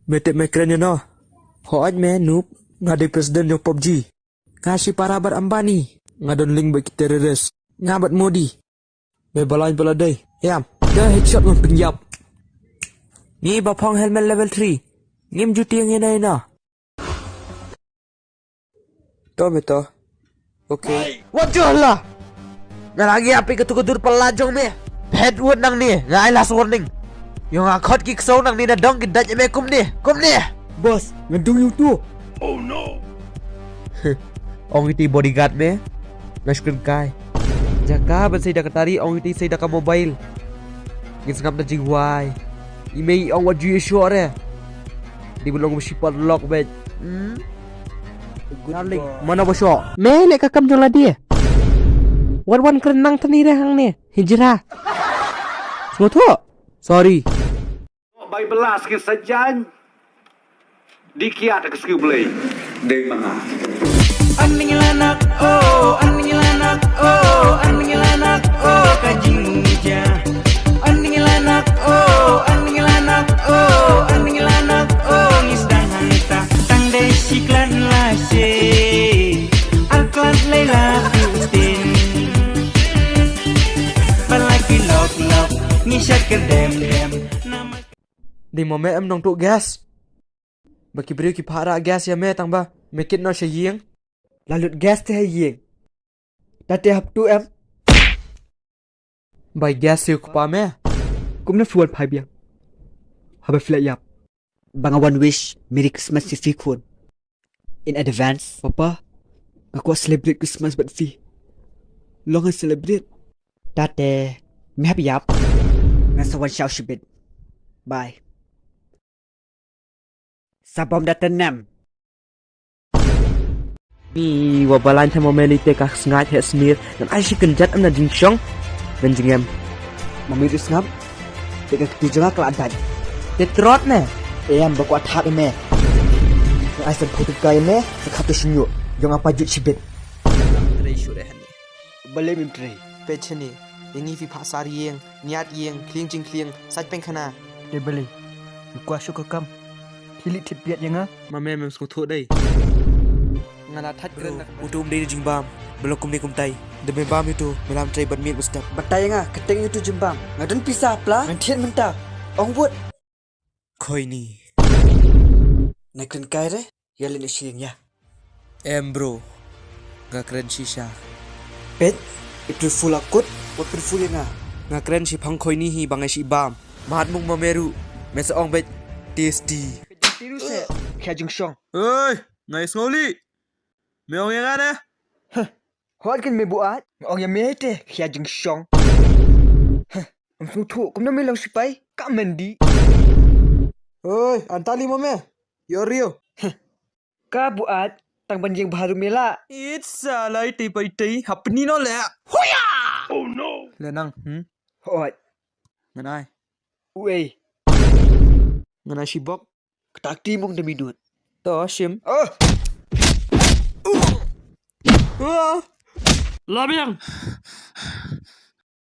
Metek mekren no. Hoaj me noob ngade presiden yo PUBG. Ngasih parabat Ambani. Ngadon link bagi teroris. Ngabat Modi. Bebalain peladai. Yam. Dah headshot ngon penyap. Ni bapong helmet level 3. Ngim juti yang ini na. To beto. Okay. Wajah lah. Ngalagi api ketuk-ketur pelajong me. Headwood nang ni. Ngai last warning. Yung akot kiksaw nang ni na dong kidat me kum ni. Kum ni. Bos, ngedung yung tu. Oh no. Ong iti bodyguard me. Nashkun kai. Jaga ban say da katari ong iti say da ka mobile. Ngis ngam na jingrwai. Imei ong waju sure. Di belong mesipat lock bed. Darling, mana bosyo? Me lek kakam jola dia. Wan kerenang tani hang ni. Hijrah. Semua tu. Sorry. Bay belas ke sajan. Dikiat ke skill play. Deng manga. Aning lanak oh, aning lanak oh, aning lanak oh, kajinja. Aning lanak oh, aning lanak oh, aning lanak oh, ngisdang hanta. Tang desiklan lase. Alklat leila putin. Palagi lok ngisat kedem. Di moment em nong tu gas. Bagi beri ki para gas ya me tang ba. Make it no shaying. Lalut gas te haying. Dati hap tu em. By gas yu kupa me. Cũng nó full phai biang. Habe flat yap. Bang one wish Merry Christmas si fi kun. In advance. Papa. Aku celebrate Christmas but fi. Long celebrate. Dati me happy yap. Ngasa one shao shibit. Bye. Sabom data nam. Ni wabalan sama melite kah sengat het sendiri. Dan ai si kenjat am na jingshong. Dan jingem. Mami tu ngam. Dekat ketujungan kelantan. Tetrot ne. Em baku atak ime. Ai sen putu kai me. Sekatu sinyo. Jong apa jut shibit. Latrei sure han. Balai mimtri. Pechani. Yengi fi pasar yeng, niat yeng, kling jing kling, sat peng khana. Dia balai. Aku asyuk kekam. Hilit tipiat yang Mame mem skutu dai. Ngala that kren utum dei jingbam. Belok kum ni kum tai. Demi bam itu melam trai bat mit mustap. Batai nga keteng itu jembang. Ngadon pisah pla. Nantian mentah. Ong buat. Koi ni. Nakren kai re. Yalin isying ya. Bro. Nga kren shisha. Pet. Itu full akut. Wat full nga. Nga kren si phang koi ni hi bangai si bam. Mahat mung mameru. Mesa ong bet tasty. Tiru se. Kya jingshong. Oi, nice ngoli. Meong yang ada. Hot kan me buat. Ong yang mete. Kya jingshong. Om sutu. Kum na me lang sipai. Ka mandi. Oi, antali mame. Yo rio. Ka buat. Tang banjing baru mela. It's salai tipai tai hapni no le. Hoya! Oh no. Lenang, Hot. Nganai. Wei. Nganai si bok. Ketakti mong demi duit. To sim. Oh. Labiang.